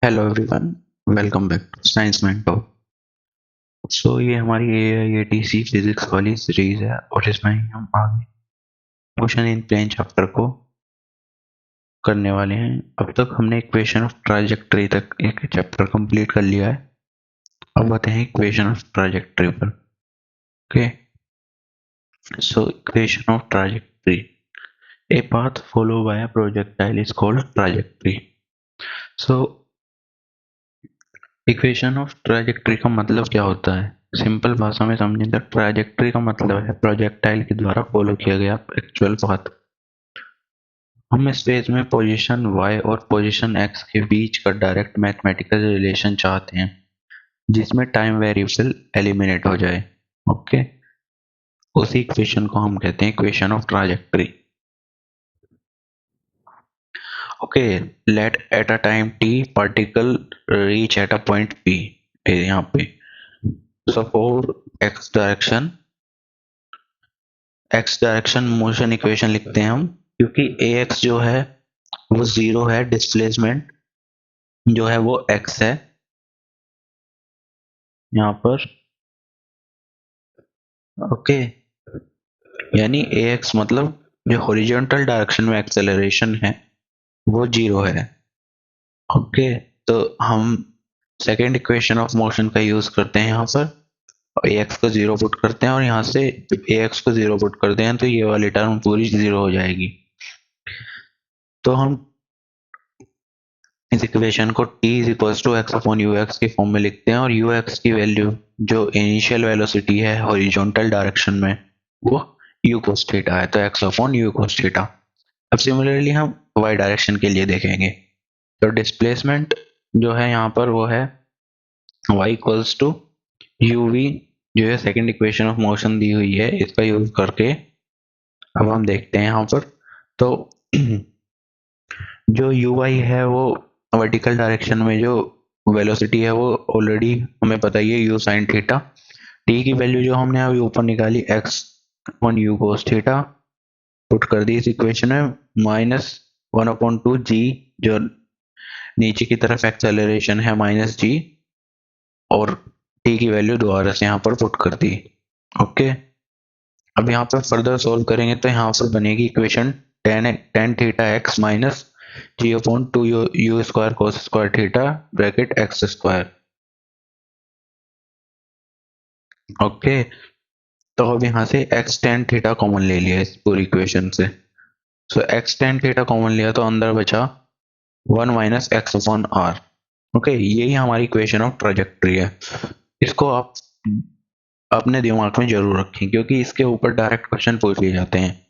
Hello everyone, welcome back to science mento. ये हमारी AIATC physics वाली सीरीज है और इसमें ही हम आगे मोशन इन प्लेन चैप्टर को करने वाले हैं। अब तक हमने इक्वेशन ऑफ ट्राजेक्टरी तक एक चैप्टर कंप्लीट कर लिया है। अब आते हैं इक्वेशन ऑफ ट्राजेक्टरी पर। Okay, so equation of trajectory, a path follow by a projectile is called trajectory. So equation of trajectory का मतलब क्या होता है? सिंपल भाषा में समझें तो ट्राजेक्टरी का मतलब है प्रोजेक्टाइल के द्वारा फॉलो किया गया एक्चुअल पाथ। हम इस पेज में पोजीशन y और पोजीशन x के बीच का डायरेक्ट मैथमेटिकल रिलेशन चाहते हैं जिसमें टाइम वेरिएबल एलिमिनेट हो जाए। ओके, उसी इक्वेशन को हम कहते हैं equation of trajectory. Okay, let at a time t particle reach at a point p। यहाँ पे suppose x direction motion equation लिखते हैं हम, क्योंकि ax जो है वो 0 है, डिस्प्लेसमेंट जो है वो x है यहाँ पर। ओके, यानी ax मतलब जो हॉरिजॉन्टल डायरेक्शन में एक्सेलरेशन है वो 0 है। ओके, तो हम सेकेंड इक्वेशन ऑफ मोशन का यूज करते हैं यहाँ पर, और ax को 0 पुट करते हैं और यहाँ से ax को 0 पुट करते हैं तो ये वाली टर्म पूरी 0 हो जाएगी। तो हम इस इक्वेशन को t is equals to x upon u x के फॉर्म में लिखते हैं और यू एक्स की वैल्यू जो इनिशियल वेलोसिटी है हॉरिजॉन्टल डायरेक्शन में वो u cos थीटा है, तो x upon u cos theta. अब सिमिलरली हम y डायरेक्शन के लिए देखेंगे तो डिस्प्लेसमेंट जो है यहाँ पर वो है y इक्वल्स टू uv, जो है सेकंड इक्वेशन ऑफ मोशन दी हुई है, इसका यूज करके अब हम देखते हैं यहाँ पर। तो जो uy है वो वर्टिकल डायरेक्शन में जो वेलोसिटी है वो ऑलरेडी हमें पता ही है, u sin थीटा। t की वैल्यू जो हमने अभी ऊपर निकाली x upon u cos theta put कर दी इस इक्वेशन में, -1/2 g जो नीचे की तरफ एक्सेलरेशन है -g, और t की वैल्यू दोबारा से यहाँ पर पुट कर दी। ओके, अब यहाँ पर फर्दर सोल्व करेंगे तो यहाँ पर बनेगी equation tan theta x minus g upon 2 u square cos square theta bracket x square. Okay, तो अब यहाँ से x tan थीटा कॉमन ले लिया इस पूरी इक्वेशन से। So x tan theta common लिया तो अंदर बचा 1 minus x upon R. Okay, यही हमारी इक्वेशन ऑफ ट्राजेक्टरी है। इसको आप अपने दिमाग में जरूर रखें क्योंकि इसके ऊपर डायरेक्ट क्वेश्चन पूछ लिए जाते हैं।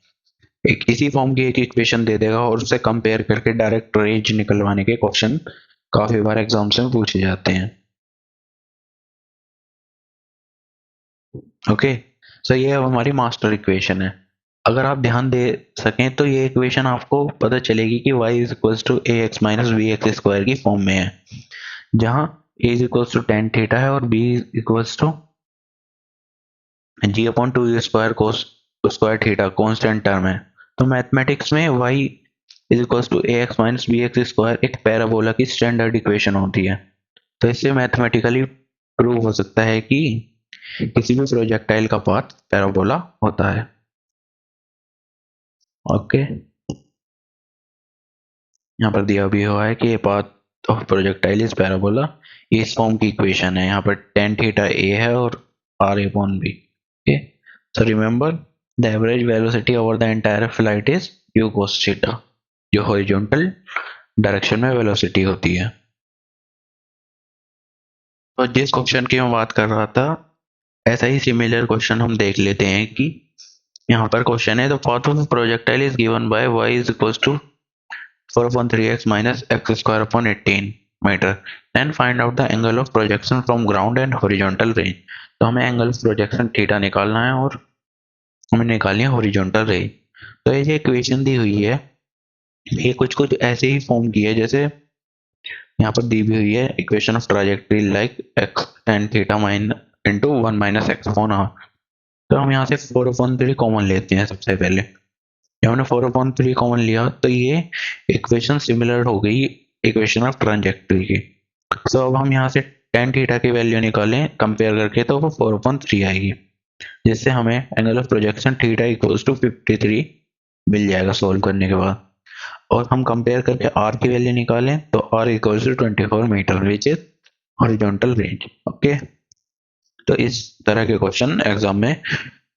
एक इसी फॉर्म की एक इक्वेशन दे देगा और उससे कंपेयर करके डायरेक्ट रेंज निकलवाने के क्वेश्चन काफी बार एग्जाम्स में पूछे जाते हैं। ओके, सो ये अब हमारी मास्टर इक्वेशन है। अगर आप ध्यान दे सकें तो ये इक्वेशन आपको पता चलेगी कि y is equals to a x minus b x square की फॉर्म में है, जहां a is equals to tan theta है और b is equals to g upon 2 u square cos square theta constant term है। तो मैथमेटिक्स में y is equals to a x minus b x square एक parabola की standard equation होती है। तो इससे मैथमेटिकली प्रूव हो सकता है कि किसी भी प्रोजेक्टाइल का पाथ पैराबोला होता है। ओके, यहाँ पर दिया भी हुआ है कि path of projectile is parabola. इस फॉर्म की इक्वेशन है, यहाँ पर tan थीटा a है और r upon b। Okay, so remember the average velocity over the entire flight is u cos theta, जो हॉरिजॉन्टल डायरेक्शन में वेलोसिटी होती है। तो जिस क्वेश्चन की मैं बात कर रहा था ऐसा ही सिमिलर क्वेश्चन हम देख लेते हैं कि यहाँ पर क्वेश्चन है the path of projectile is given by y is equals to 4/3x minus x square upon 18 metre, then find out the angle of projection from ground and horizontal range। तो हमें एंगल ऑफ प्रोजेक्शन थीटा निकालना है और हमें निकालनी है horizontal range. तो ये इक्वेशन दी हुई है, ये कुछ कुछ ऐसे ही फॉर्म की है जैसे यहाँ पर दी भी हुई है equation of trajectory like x tan theta माइन into 1 minus x upon R. तो हम यहाँ से 4/3 कॉमन लेते हैं सबसे पहले। जब हमने 4/3 कॉमन लिया तो ये इक्वेशन सिमिलर हो गई इक्वेशन ऑफ ट्रांजेक्टरी की। सो अब हम यहाँ से tan थीटा की वैल्यू निकालें कंपेयर करके तो वो 4/3 आएगी, जिससे हमें angle of projection theta equals to 53 मिल जाएगा सॉल्व करने के बाद। और हम कंपेयर करके आर की वैल्यू निकालें तो R equals to 24 metre which is horizontal range. Okay, तो इस तरह के क्वेश्चन एग्जाम में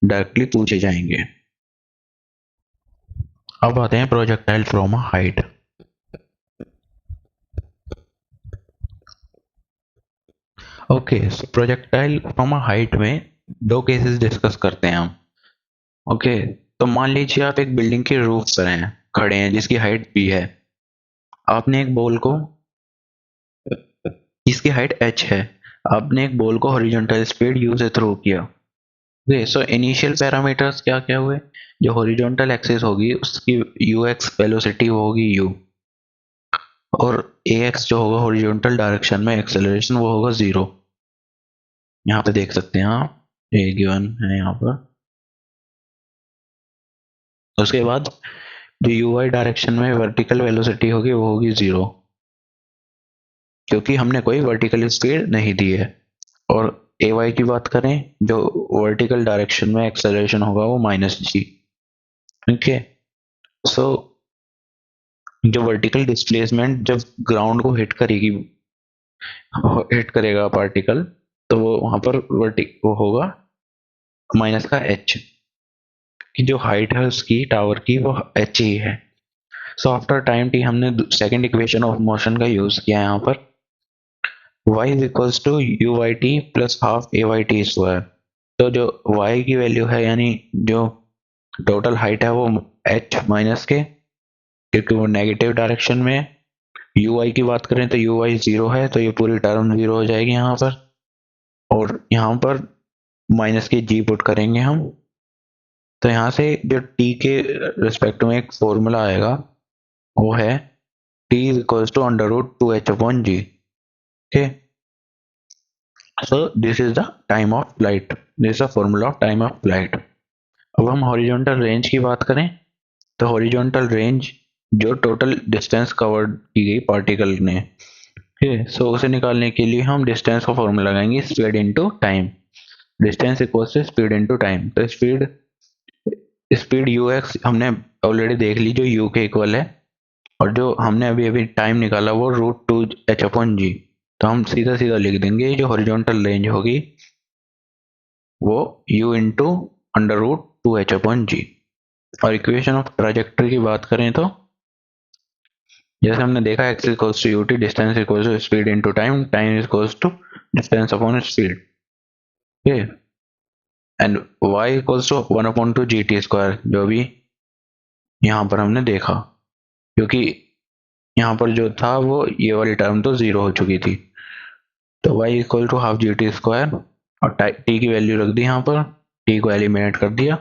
डायरेक्टली पूछे जाएंगे। अब आते हैं projectile from a height. Okay, projectile from a height में दो केसेस डिस्कस करते हैं हम। ओके, तो मान लीजिए आप एक बिल्डिंग के रूफ पर हैं, खड़े हैं, जिसकी हाइट b है। आपने एक बॉल को, जिसकी हाइट h है, आपने एक बॉल को हॉरिजॉन्टल स्पीड u से थ्रो किया। ओके, सो इनिशियल पैरामीटर्स क्या क्या हुए? जो हॉरिजॉन्टल एक्सिस होगी उसकी ux वेलोसिटी होगी u, और ax जो होगा हॉरिजॉन्टल डायरेक्शन में एक्सेलरेशन वो होगा 0। यहाँ पे देख सकते हैं आप, ये गिवन है यहाँ पर। उसके बाद जो ui डायरेक्शन में वर्टिकल वेलोसिटी होगी वो होगी 0, क्योंकि हमने कोई वर्टिकल स्पीड नहीं दी है। और ay की बात करें, जो वर्टिकल डायरेक्शन में एक्सेलरेशन होगा वो -g। ओके, सो जो वर्टिकल डिस्प्लेसमेंट जब ग्राउंड को हिट करेगा पार्टिकल, तो वो वहां पर वो होगा माइनस का h, की जो हाइट है उसकी टावर की वो h ही है। सो आफ्टर टाइम t हमने सेकंड इक्वेशन ऑफ मोशन का यूज किया है यहाँ पर, y is equals to u y t plus half a y t square. तो जो y की वैल्यू है, यानी जो टोटल हाइट है वो h माइनस के, क्योंकि वो नेगेटिव डायरेक्शन में है। ui की बात करें तो ui 0 है, तो ये पूरी टर्म 0 हो जाएगी यहाँ पर। और यहाँ पर माइनस के g पुट करेंगे हम, तो यहाँ से जो t के रिस्पेक्ट में एक फॉर्मूला आएगा वो है t is equals to under root 2h upon g. Okay, so this is the time of flight, this is the formula of time of flight. अब हम हॉरिजॉन्टल रेंज की बात करें तो हॉरिजॉन्टल रेंज जो टोटल डिस्टेंस कवर्ड की गई particle ने, ठीक, सो उसे निकालने के लिए हम डिस्टेंस का फॉर्मूला लगाएंगे speed into time. Distance equals to speed into time. तो स्पीड स्पीड ux हमने ऑलरेडी देख ली जो u के इक्वल है, और जो हमने अभी अभी टाइम निकाला वो √2h अपॉन जी। तो हम सीधा सीधा लिख देंगे जो हॉरिजॉन्टल रेंज होगी वो u into under root 2h upon g. और इक्वेशन ऑफ ट्राजेक्टरी की बात करें तो जैसे हमने देखा x equals to ut, distance equals to speed into time, time equals to distance upon speed. Okay, and y equals to 1/2 gt square, जो भी यहाँ पर हमने देखा, क्योंकि यहाँ पर जो था वो ये वाली टर्म तो 0 हो चुकी थी। तो y equal to half gt square, और t की वैल्यू रख दी यहाँ पर, t को एलिमिनेट कर दिया,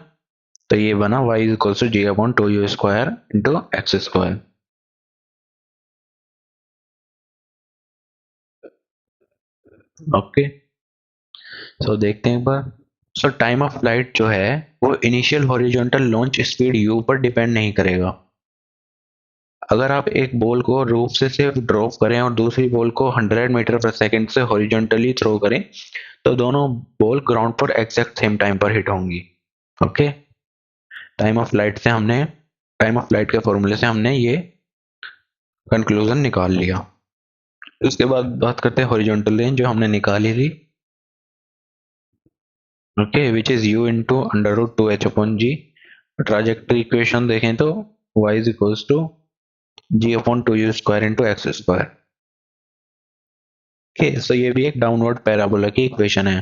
तो ये बना y equal to g upon 2u square into x square. Okay, so देखते हैं एक बार। सो टाइम ऑफ फ्लाइट जो है वो initial horizontal launch speed u पर डिपेंड नहीं करेगा। अगर आप एक बॉल को रूफ से सिर्फ ड्रॉप करें और दूसरी बॉल को 100 मीटर पर सेकंड से हॉरिजॉन्टली थ्रो करें, तो दोनों बॉल ग्राउंड पर एग्जैक्ट सेम टाइम पर हिट होंगी। ओके, टाइम ऑफ फ्लाइट के फॉर्मूले से हमने ये कंक्लूजन निकाल लिया। उसके बाद बात करते हैं हॉरिजॉन्टल रेंज जो हमने निकाली थी। Okay, which is u into under root 2h upon g. Trajectory equation देखें तो y is equals to g upon 2u square into x square. Okay, so ये भी एक डाउनवर्ड पैराबोला की इक्वेशन है।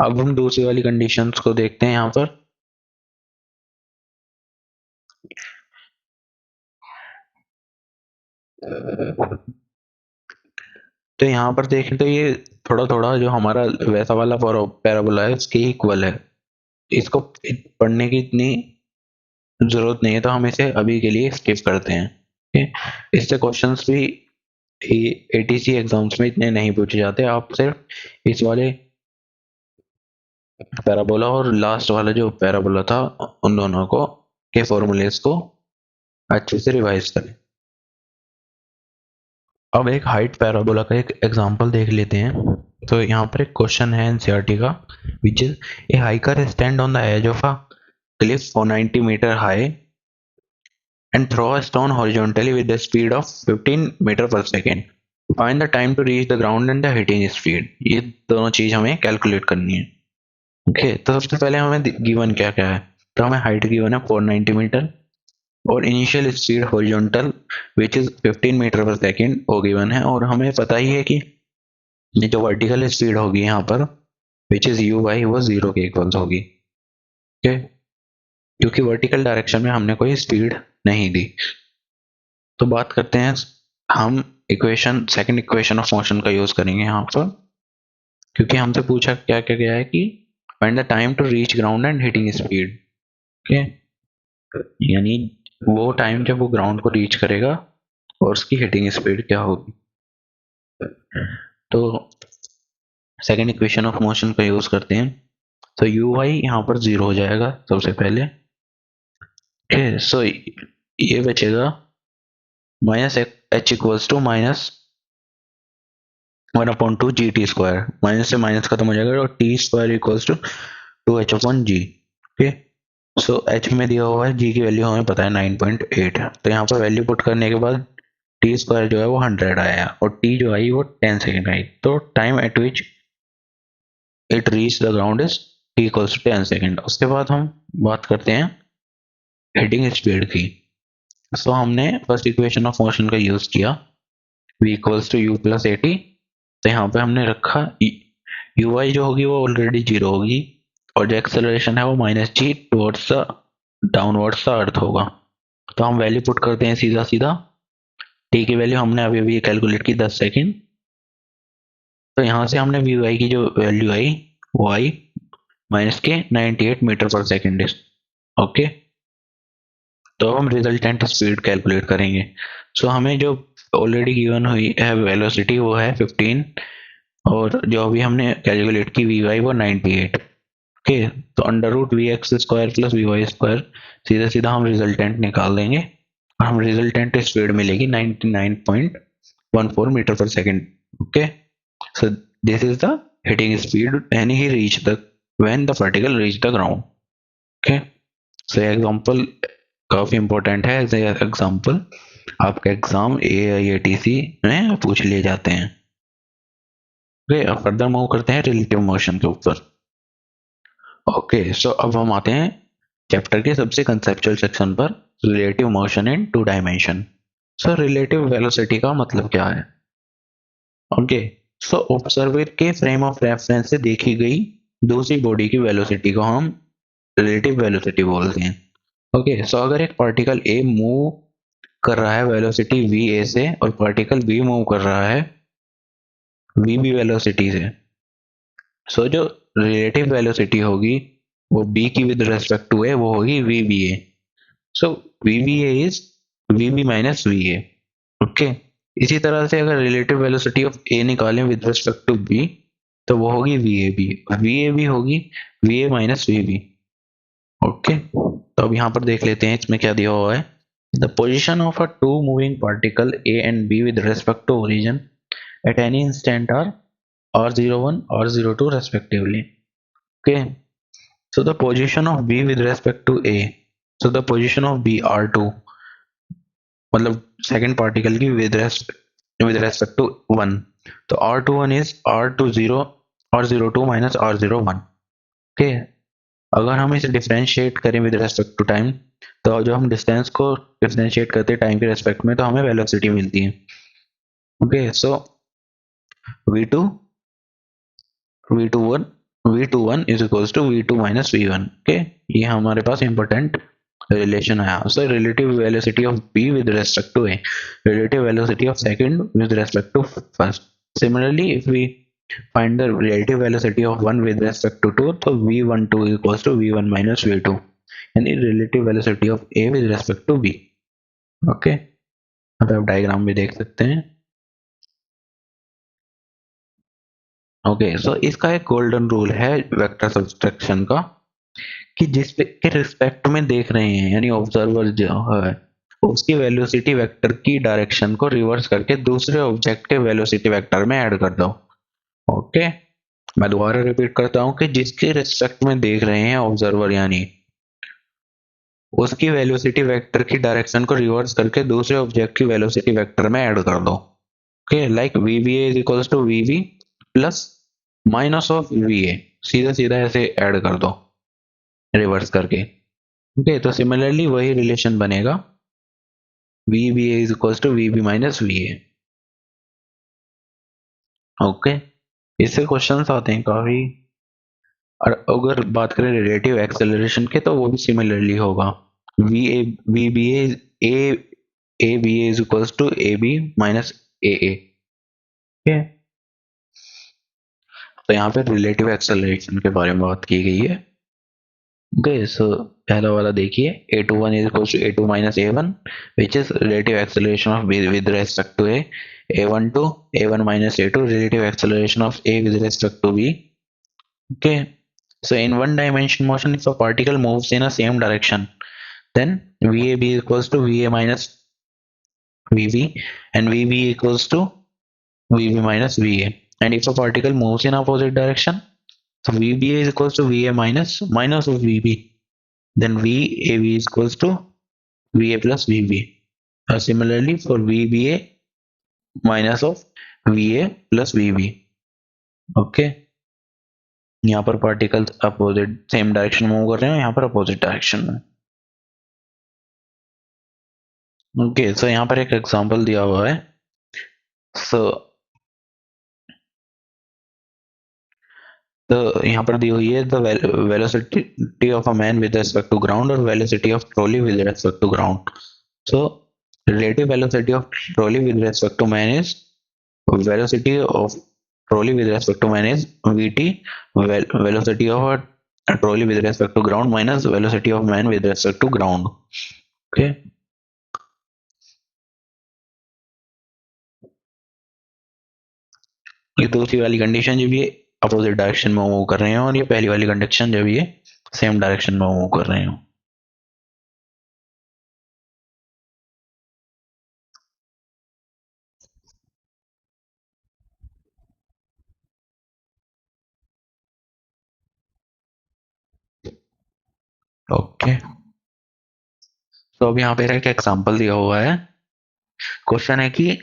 अब हम दूसरी वाली कंडीशंस को देखते हैं यहाँ पर। तो यहाँ पर देखें तो ये थोड़ा थोड़ा जो हमारा वैसा वाला पैराबोला है उसके इक्वल है। इसको पढ़ने की इतनी जरूरत नहीं है, तो हम इसे अभी के लिए स्किप करते हैं। okay? इससे क्वेश्चंस भी एटीसी एग्जाम्स में इतने नहीं पूछे जाते। आप सिर्फ इस वाले पैराबोला और लास्ट वाला जो पैराबोला था उन दोनों को के फॉर्मूलेस को अच्छे से रिवाइज करें। अब एक हाइट पैराबोला का एक एग्जांपल देख लेते हैं। तो यहाँ पर एक क्वेश्चन है एनसीईआरटी का, which is a hiker stand on the edge of a cliff 490 metre high and throw a stone horizontally with the speed of 15 metre per second. Find the time to reach the ground and the hitting speed. ये दोनों चीज हमें calculate करनी है। Okay, तो सबसे पहले हमें गिवन क्या क्या है। तो हमें हाइट गिवन है 490 मीटर और initial speed horizontal which is 15 metre per second वो गिवन है। और हमें पता ही है कि ये जो वर्टिकल स्पीड होगी यहाँ पर विच इज यू वाई वो 0 के इक्वल्स होगी। ओके, क्योंकि वर्टिकल डायरेक्शन में हमने कोई स्पीड नहीं दी। तो बात करते हैं, हम equation second equation of motion का यूज करेंगे यहाँ पर, क्योंकि हमसे पूछा क्या क्या गया है कि find the time to reach ground and hitting speed. Okay, यानी वो टाइम जब वो ग्राउंड को रीच करेगा और उसकी हिटिंग स्पीड क्या होगी। तो सेकंड इक्वेशन ऑफ मोशन का यूज करते हैं। तो यू वाई यहाँ पर 0 हो जाएगा सबसे पहले। ओके, सो ये बचेगा minus h equals to minus 1/2 g t square. Minus से माइनस खत्म हो जाएगा और t square equals to 2h/g। Okay, so h में दिया हुआ है, जी की वैल्यू हमें पता है 9.8। तो यहाँ पर वैल्यू पुट करने के बाद टी स्क्वायर जो है वो 100 आया और टी जो आई वो 10 सेकेंड आई। तो time at which it reach the ground is t equals to 10 second. उसके बाद हम बात करते हैं हिटिंग स्पीड की। सो हमने फर्स्ट इक्वेशन ऑफ मोशन का यूज किया, v equals to u plus a t. तो यहाँ पे हमने रखा यू वाई जो होगी वो ऑलरेडी 0 होगी और जो एक्सेलरेशन है वो minus g towards the downwards the earth होगा। तो हम वैल्यू पुट करते हैं सीधा सीधा। टी की वैल्यू हमने अभी अभी कैलकुलेट की 10 सेकेंड। तो यहाँ से हमने वी वाई की जो वैल्यू आई वो आई माइनस के 98 मीटर पर सेकेंड। ओके, तो हम रिजल्टेंट स्पीड कैलकुलेट करेंगे। सो हमें जो ऑलरेडी गिवन हुई है वेलोसिटी वो है 15 और जो अभी हमने कैलकुलेट की वी वाई वो 98। ओके, तो under root v x square plus v y square सीधा सीधा हम रिजल्टेंट निकाल देंगे और हम रिजल्टेंट स्पीड मिलेगी 99.14 metre per second. Okay, so this is the hitting speed when he reach the when the particle reach the ground। okay, so example काफी important है। एज एग्जांपल आपका एग्जाम AIATC में पूछ लिए जाते हैं। ओके, अब फर्दर मूव करते हैं रिलेटिव मोशन के ऊपर। ओके, सो अब हम आते हैं चैप्टर के सबसे कंसेप्चुअल सेक्शन पर, relative motion in 2 dimension. So relative velocity का मतलब क्या है। ओके, सो ऑब्जर्वर के फ्रेम ऑफ रेफरेंस से देखी गई दूसरी बॉडी की वेलोसिटी को हम रिलेटिव वेलोसिटी बोलते हैं। ओके, सो अगर एक पार्टिकल ए मूव कर रहा है वेलोसिटी वी ए से और पार्टिकल बी मूव कर रहा है वी बी वेलोसिटी से, सो जो रिलेटिव वेलोसिटी होगी वो बी की विद रेस्पेक्ट टू ए वो होगी v B A. So v B A is v B minus v A. Okay, इसी तरह से अगर रिलेटिव वेलोसिटी ऑफ ए निकालें विद रिस्पेक्ट टू बी तो वो होगी V A B. V A B होगी V A minus V B. Okay, तो अब यहाँ पर देख लेते हैं इसमें क्या दिया हुआ है। The position of a two moving particle A and B with respect to origin at any instant are r01 r02 respectively। okay, so the position of b with respect to a, so the position of b r2 मतलब second particle की with respect to 1, तो r21 is r20 r02 minus r01। Okay, अगर हम इसे differentiate करें with respect to time तो जो हम डिस्टेंस को डिफरेंशिएट करते हैं टाइम के रेस्पेक्ट में तो हमें वेलोसिटी मिलती है। Okay, so v21 is equals to v2 minus v1। Okay, ये हमारे पास इंपॉर्टेंट रिलेशन आया। So relative velocity of b with respect to a, relative velocity of second with respect to first। Similarly, if we find the relative velocity of one with respect to two, तो v12 equals to v1 minus v2, यानी relative velocity of a with respect to b। Okay, अब आप diagram भी देख सकते हैं। Okay, सो इसका एक गोल्डन रूल है वेक्टर सब्सट्रैक्शन का कि जिस के रिस्पेक्ट में देख रहे हैं यानी ऑब्जर्वर जो है उसकी वेलोसिटी वेक्टर की डायरेक्शन को रिवर्स करके दूसरे ऑब्जेक्ट के वेलोसिटी वेक्टर में ऐड कर दो। ओके, मैं दोबारा रिपीट करता हूं कि जिसके रिस्पेक्ट में देख रहे हैं ऑब्जर्वर, यानी उसकी वेलोसिटी वेक्टर की डायरेक्शन को रिवर्स करके दूसरे ऑब्जेक्ट की वेलोसिटी वेक्टर में ऐड कर दो। Okay, like VBA is equals to VB plus minus of VA, सीधा सीधा ऐसे ऐड कर दो रिवर्स करके। ओके, तो सिमिलरली वही रिलेशन बनेगा, VBA is equals to VB minus VA। Okay, इससे क्वेश्चंस आते हैं काफी। और अगर बात करें रिलेटिव एक्सेलरेशन के, तो वो भी सिमिलरली होगा, VBA ABA is equals to AB minus AA। ठीक है, तो यहाँ पे रिलेटिव एक्सेलरेशन के बारे में बात की गई है। ओके, सो पहला वाला देखिए, A21 is equals to A2 minus A1 which is relative acceleration of B with respect to A, A12 A1 minus A2 relative acceleration of A with respect to B। Okay, so in one dimension motion, if a particle moves in a same direction, then VAB equals to VA minus VB and VB equals to VB minus VA, and if a particle moves in opposite direction, so VBA is equals to VA minus of VB, then VAB is equals to VA plus VB। Similarly for VBA minus of VA plus VB। Okay, यहाँ पर particles opposite same direction move कर रहे हैं, यहाँ पर opposite direction में। Okay, सो यहाँ पर एक एग्जांपल दिया हुआ है। सो तो यहाँ पर दी हुई है the velocity of a man with respect to ground और velocity of trolley with respect to ground. So relative velocity of trolley with respect to man is velocity of trolley with respect to man is VT, velocity of a trolley with respect to ground minus velocity of man with respect to ground। okay, ये दूसरी वाली condition जब ये opposite direction में move कर रहे हैं, और ये पहली वाली कंडीशन जब ये सेम डायरेक्शन में मूव कर रहे हैं। ओके, तो अब यहाँ पे एक एग्जांपल दिया हुआ है। क्वेश्चन है कि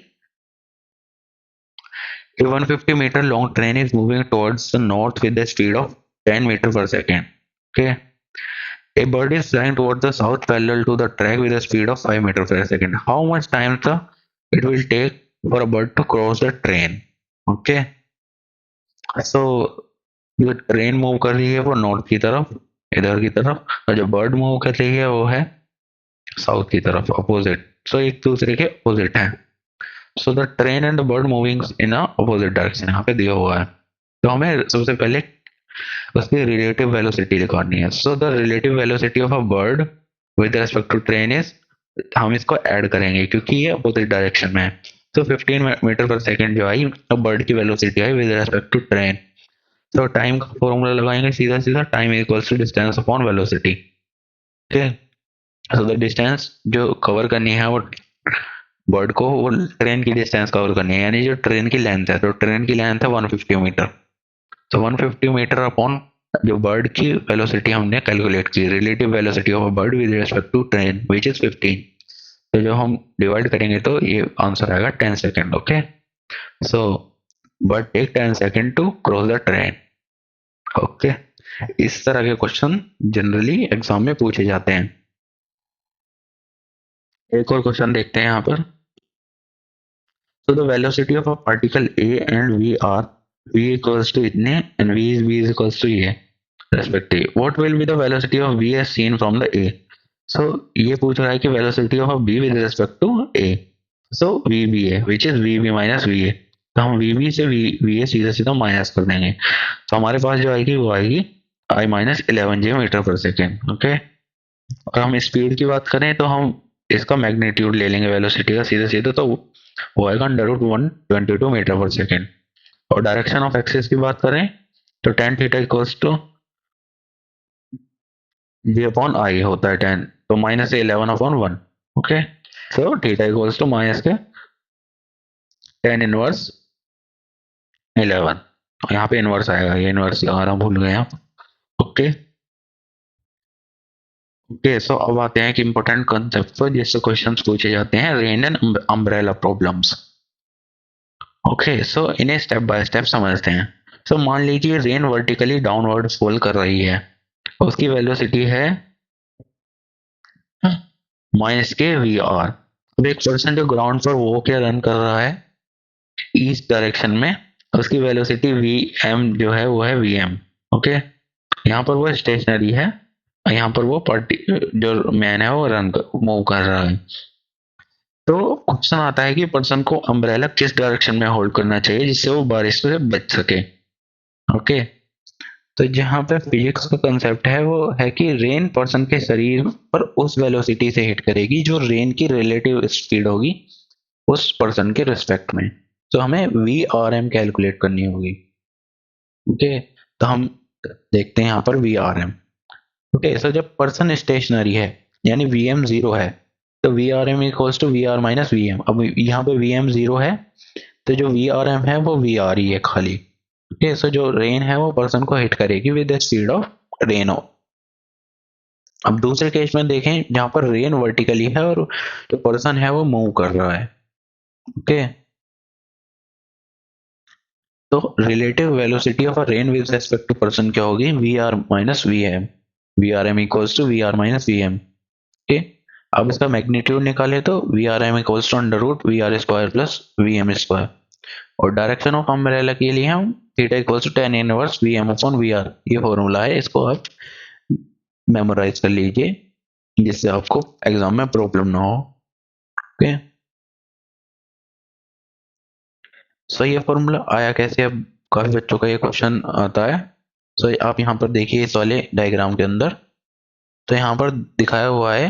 a 150 meter long train is moving towards the north with a speed of 10 meter per second। okay, a bird is flying towards the south parallel to the track with a speed of 5 meter per second। how much time it will take for a bird to cross the train। okay, so जो train move कर रही है वो north की तरफ, इधर की तरफ, और जो बर्ड मूव कर रही है वो है साउथ की तरफ, अपोजिट। सो एक दूसरे के अपोजिट है। So the train and the bird moving in opposite direction यहाँ पे दिया हुआ है। तो हमें सबसे पहले उसकी रिलेटिव वेलोसिटी निकालनी है। So the relative velocity of a bird with respect to train is, हम इसको ऐड करेंगे क्योंकि ये अपोजिट डायरेक्शन में है। तो 15 मीटर पर सेकंड जो आई, अब बर्ड की वेलोसिटी आई विद रिस्पेक्ट टू ट्रेन। तो टाइम का फॉर्मूला लगाएंगे सीधा सीधा, time equals to distance upon velocity. Okay, so the distance जो कवर करनी है वो बर्ड को, वो ट्रेन की डिस्टेंस कवर करनी है, यानी जो ट्रेन की लेंथ है, तो ट्रेन की लेंथ है 150 मीटर। तो 150 मीटर अपॉन जो बर्ड की वेलोसिटी हमने कैलकुलेट की, relative velocity of a bird with respect to train which is 15। तो जो हम डिवाइड करेंगे तो ये आंसर आएगा 10 second. Okay, so bird take 10 second to cross the train. Okay, इस तरह के क्वेश्चन जनरली एग्जाम में पूछे जाते हैं। एक और क्वेश्चन देखते हैं यहाँ पर। So the velocity of a particle A and V are V equals to इतने and V is equals to A respectively. What will be the velocity of V as seen from the A? So ये पूछ रहा है कि velocity of a B with respect to A. So VBA which is VB minus VA. तो हम VB से VA सीधा सीधा माइनस कर देंगे। तो हमारे पास जो आएगी वो आएगी I minus 11J metre per second. Okay, और हम स्पीड की बात करें तो हम इसका मैग्नीट्यूड ले लेंगे वेलोसिटी का सीधा सीधा, तो वो आएगा √122 मीटर पर सेकेंड। और डायरेक्शन ऑफ एक्सिस की बात करें तो tan theta equals to J upon I होता है 10, तो -11/1। Okay, so theta equals to minus के tan इनवर्स 11, यहाँ पे इनवर्स आएगा, ये इनवर्स लगा रहा हूँ, भूल गए आप। ओके ओके, सो अब आते हैं कि इंपॉर्टेंट कॉन्सेप्ट पर जिससे क्वेश्चंस पूछे जाते हैं, rain and umbrella problems. Okay, so इन्हें स्टेप बाय स्टेप समझते हैं। सो मान लीजिए रेन वर्टिकली डाउनवर्ड फॉल कर रही है, उसकी वेलोसिटी है माइनस के वी आर। अब एक पर्सन जो ग्राउंड पर वॉक या रन कर रहा है ईस्ट डायरेक्शन में, उसकी वेलोसिटी वी एम जो है वो है वी एम। ओके, यहाँ पर वो स्टेशनरी है, यहाँ पर वो पार्टी जो मैन है वो रन मूव कर रहा है। तो क्वेश्चन आता है कि पर्सन को अम्ब्रेला किस डायरेक्शन में होल्ड करना चाहिए जिससे वो बारिश से बच सके। ओके, तो जहाँ पे फिजिक्स का कंसेप्ट है वो है कि रेन पर्सन के शरीर पर उस वेलोसिटी से हिट करेगी जो रेन की रिलेटिव स्पीड होगी उस पर्सन के रिस्पेक्ट में। तो हमें वी आर एम कैलकुलेट करनी होगी। ओके, तो हम देखते हैं यहाँ पर वी आर एम। ओके, सो जब पर्सन स्टेशनरी है यानी वी एम जीरो है, तो v R M equals to v R minus v M. अब यहाँ पे वी एम जीरो है, तो जो वी आर एम है वो वी आर ही है खाली। ओके, सो जो रेन है वो पर्सन को हिट करेगी with the speed of rain. अब दूसरे केस में देखें जहां पर रेन वर्टिकली है और जो पर्सन है वो मूव कर रहा है। ओके, तो relative velocity of a rain with respect to person क्या होगी, v R minus v M. V R M equals to v R minus v M. Okay, अब इसका मैग्नीट्यूड निकाले तो v R M equals to under root v R square plus v M square. और direction of umbrella के लिए हम theta equals to tan inverse v M upon v R, ये formula है, इसको आप मेमोराइज कर लीजिए जिससे आपको एग्जाम में प्रॉब्लम ना हो। ओके, सो ये फॉर्मूला आया कैसे, अब काफी बच्चों का ये क्वेश्चन आता है। सो आप यहाँ पर देखिए इस वाले डायग्राम के अंदर, तो यहाँ पर दिखाया हुआ है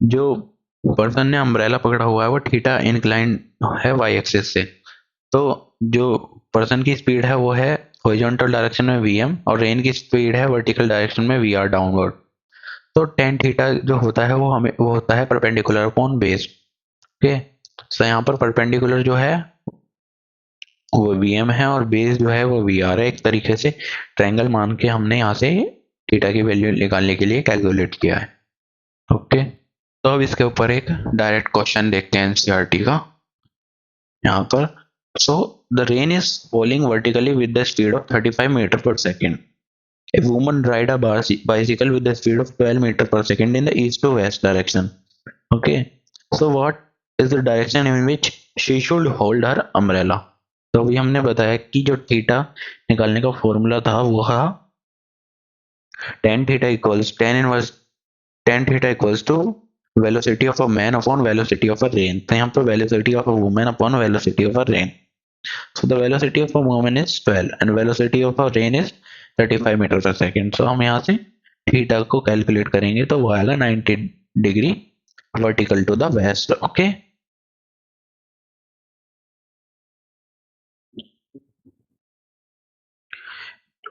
जो पर्सन ने अम्ब्रेला पकड़ा हुआ है वो थीटा इंक्लाइन है वाई एक्सिस से। तो जो पर्सन की स्पीड है वो है हॉरिजॉन्टल डायरेक्शन में वीएम और रेन की स्पीड है वर्टिकल डायरेक्शन में वी आर डाउनवर्ड। तो टेन थीटा जो होता है वो होता है परपेंडिकुलर अपॉन बेस। ओके, तो यहाँ पर परपेंडिकुलर जो है वो वी एम है और बेस जो है वो वी आर है। एक तरीके से ट्रायंगल मान के हमने यहाँ से थीटा की वैल्यू निकालने के लिए कैलकुलेट किया है। ओके, तो अब इसके ऊपर एक डायरेक्ट क्वेश्चन देखते हैं एनसीईआरटी का यहाँ पर। So the rain is falling vertically with the speed of 35 metre per second. A woman ride a bicycle with the speed of 12 meter per second in the east to west direction. Okay, so what is the direction in which she should hold her umbrella? तो अभी हमने बताया कि जो theta निकालने का formula था वो था tan theta equals tan inverse tan theta equals to velocity of a man upon velocity of a rain. तो यहाँ पर velocity of a woman upon velocity of a rain. So the velocity of a woman is 12 and velocity of a rain is 35 metre per second. सो हम यहाँ से theta को calculate करेंगे तो वो आएगा 90 degree vertical to the west. Okay,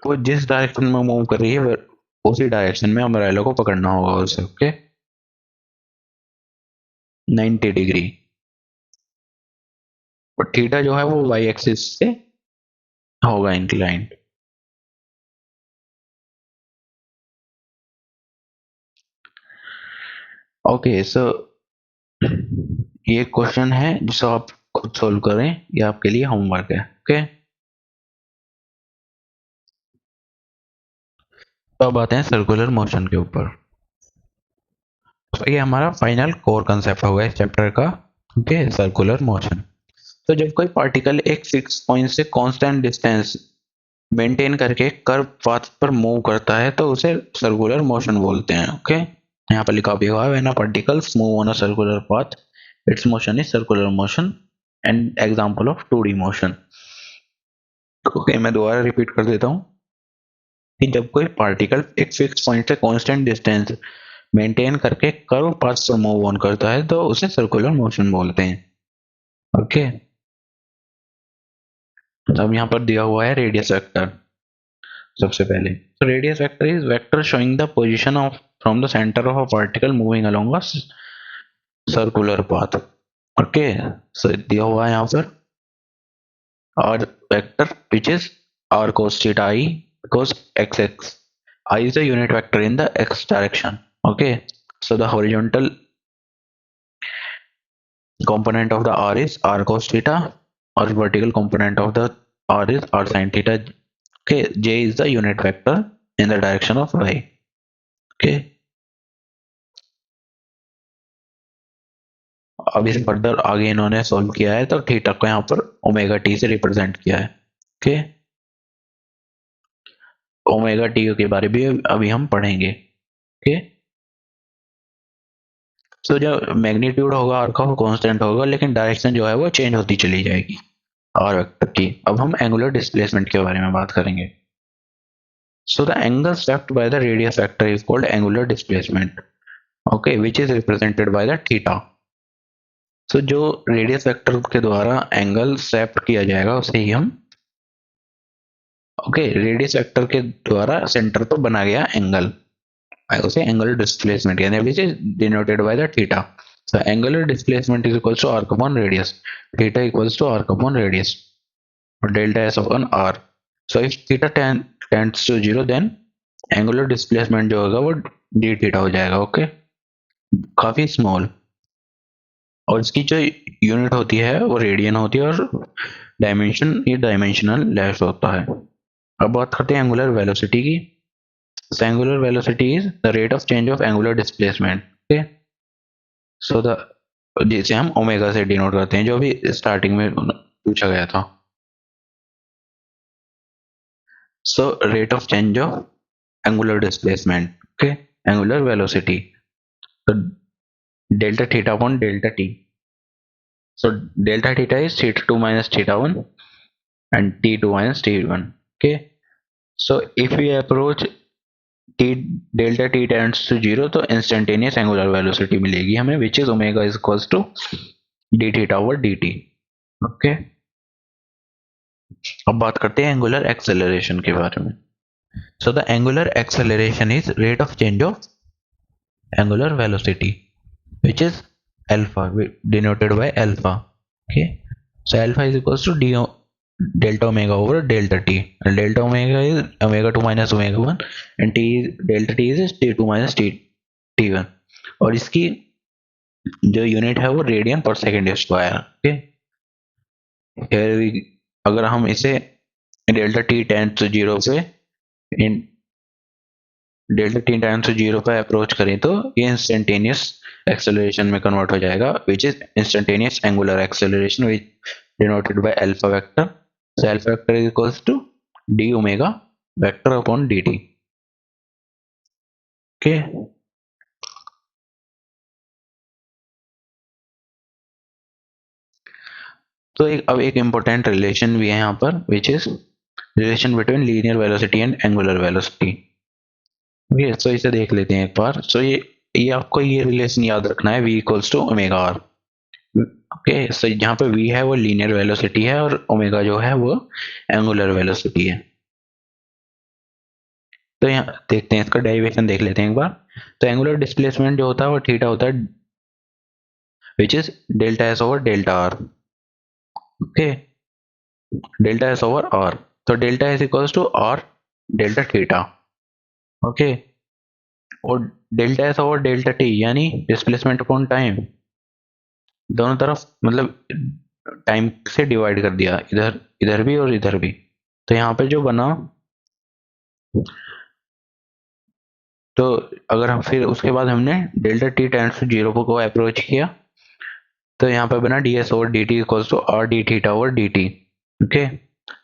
वो जिस डायरेक्शन में मूव कर रही है उसी डायरेक्शन में अम्ब्रेला को पकड़ना होगा उसे। ओके, 90 डिग्री, और थीटा जो है वो वाई एक्सिस से होगा इंक्लाइंड। ओके, सो ये क्वेश्चन है जिसको आप खुद सोल्व करें, ये आपके लिए होमवर्क है। ओके, तो अब आते हैं सर्कुलर मोशन के ऊपर। तो ये हमारा फाइनल कोर कंसेप्ट होगा इस चैप्टर का। Okay, circular motion. तो जब कोई पार्टिकल एक फिक्स पॉइंट से कांस्टेंट डिस्टेंस मेंटेन करके कर्व पाथ पर मूव करता है तो उसे सर्कुलर मोशन बोलते हैं। ओके, यहाँ पर लिखा भी हुआ है when a particles move on a circular path it's motion is circular motion and example of 2D motion. Okay, मैं दोबारा रिपीट कर देता हूँ कि जब कोई पार्टिकल एक फिक्स पॉइंट से कांस्टेंट डिस्टेंस मेंटेन करके कर्व पाथ पर मूव ऑन करता है तो उसे सर्कुलर मोशन बोलते हैं। ओके, तो अब यहाँ पर दिया हुआ है रेडियस वेक्टर। सबसे पहले तो radius vector is vector showing the position of from the center of a particle moving along a circular path. Okay, so दिया हुआ है यहाँ पर r vector which is r cos theta I cos xx. I is the unit vector in the x direction. Okay, so the horizontal component of the r is r cos theta, or vertical component of the r is r sin theta. Okay, j is the unit vector in the direction of y. Okay, अब इसे further आगे इन्होंने solve किया है तो theta को यहाँ पर ओमेगा टी से रिप्रेजेंट किया है. ओके, ओमेगा टी के बारे में अभी हम पढ़ेंगे. ओके, तो जो मैग्नीट्यूड होगा आर का वो कांस्टेंट होगा, लेकिन डायरेक्शन जो है वो चेंज होती चली जाएगी आर वेक्टर की. अब हम एंगुलर डिस्प्लेसमेंट के बारे में बात करेंगे. So the angle swept by the radius vector is called angular displacement. Okay, which is represented by the theta. तो जो रेडियस वेक्टर के द्वारा एंगल स्वेप्ट किया जाएगा उसे ही हम रेडियस वेक्टर के द्वारा सेंटर पर बना गया एंगल, उसे एंगुलर डिस्प्लेसमेंट कहते हैं, which is denoted by the theta. So angular displacement is equals to arc upon radius. Theta equals to arc upon radius, or delta s upon r. So if theta tends to 0, then angular displacement जो होगा वो d theta हो जाएगा. Okay, काफी small, और इसकी जो unit होती है वो रेडियन होती है, और डायमेंशन ये डायमेंशनल लेस होता है. अब बात करते हैं एंगुलर वेलोसिटी की. So angular velocity is the rate of change of angular displacement. Okay, so the जिसे हम ओमेगा से डिनोट करते हैं, जो भी स्टार्टिंग में पूछा गया था. So rate of change of angular displacement. Okay, angular velocity. So delta theta upon delta t. So delta theta is theta 2 minus theta 1 and t2 minus t1. Okay, so if we approach t delta t tends to 0, तो instantaneous angular velocity मिलेगी हमें, which is omega is equals to d theta over d t. Okay, अब बात करते हैं angular acceleration के बारे में. So the angular acceleration is rate of change of angular velocity which is alpha, denoted by alpha. Okay, so alpha is equals to d delta omega over delta t, and delta omega is omega 2 minus omega 1 and t delta t is t2 minus t1, और इसकी जो unit है वो radian पर second square. Okay, अगर हम इसे delta T tends to 0 पे इन डेल्टा टी टेंड्स टू 0 पे अप्रोच करें तो ये इंस्टेंटेनियस एक्सेलरेशन में कन्वर्ट हो जाएगा, which is instantaneous angular acceleration which denoted by alpha vector. So alpha vector is equals to d omega vector upon dt. Okay, तो अब एक इम्पोर्टेंट रिलेशन भी है यहाँ पर, which is relation between linear velocity and angular velocity. Okay, so इसे देख लेते हैं एक बार. सो ये आपको ये रिलेशन याद रखना है, v equals to omega r. Okay, so जहाँ पे v है वो लीनियर वेलोसिटी है और ओमेगा जो है वो एंगुलर वेलोसिटी है. तो यहाँ देखते हैं, इसका डेरिवेशन देख लेते हैं एक बार. तो एंगुलर डिस्प्लेसमेंट जो होता है वो थीटा होता है, which is delta s over delta r. Okay, delta s over r, तो delta s equals to r delta theta. Okay, और delta s over delta t यानी डिस्प्लेसमेंट अपॉन टाइम, दोनों तरफ मतलब टाइम से डिवाइड कर दिया, इधर भी और इधर भी. तो यहाँ पे जो बना, तो अगर हम फिर उसके बाद हमने डेल्टा टी टेंड्स टू 0 को अप्रोच किया तो यहाँ पे बना d s over d t equals to r d theta over d t. Okay,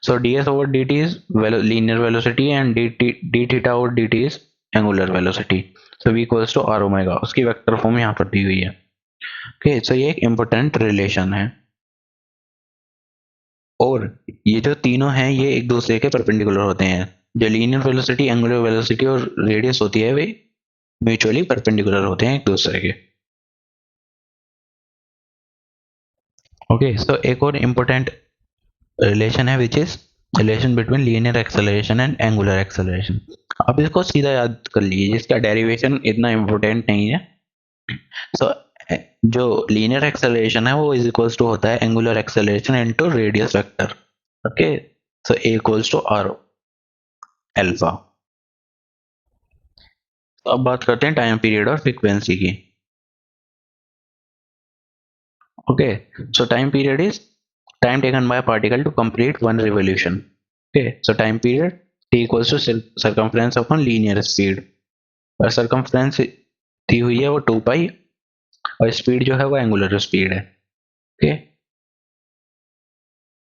so d s over d t is linear velocity and d theta over d t is angular velocity. So v equals to r omega, उसकी vector form यहाँ पर दी हुई है. Okay, so ये एक important relation है, और ये जो तीनों हैं ये एक दूसरे के परपेंडिकुलर होते हैं. जो लीनियर वेलोसिटी, एंगुलर वेलोसिटी और रेडियस होती है वे म्यूचुअली परपेंडिकुलर होते हैं एक दूसरे के. ओके, सो एक और इम्पोर्टेंट रिलेशन है which is relation between linear acceleration and angular acceleration. अब इसको सीधा याद कर लीजिए, इसका डेरिवेशन इतना इम्पोर्टेंट नहीं है। सो जो लीनियर एक्सेलरेशन है वो इज इक्वल्स टू होता है angular acceleration into radius vector. Okay, so a equals to r alpha. अब बात करते हैं टाइम पीरियड और फ्रीक्वेंसी की। Okay, so time period is time taken by particle to complete one revolution. Okay, so time period t equals to circumference upon linear speed, और circumference दी हुई है वो 2 पाई, और स्पीड जो है वो एंगुलर स्पीड है। Okay,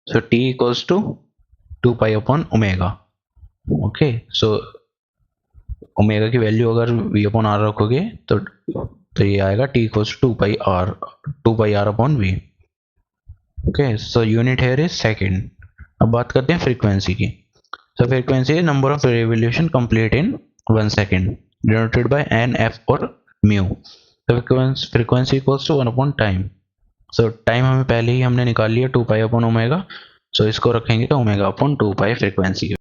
so t equals to 2 pi upon omega. Okay, so omega की वैल्यू अगर v अपॉन आर रखोगे तो ये आएगा t equals to 2 pi r upon v। Okay, so unit here is second. अब बात करते हैं फ्रीक्वेंसी की। So frequency is number of revolution complete in 1 second denoted by n, f और mu. Frequency equals to 1 upon time. So time हमें पहले ही हमने निकाल लिया 2 पाई अपॉन ओमेगा, सो इसको रखेंगे तो ओमेगा अपॉन 2 पाई फ्रीक्वेंसी।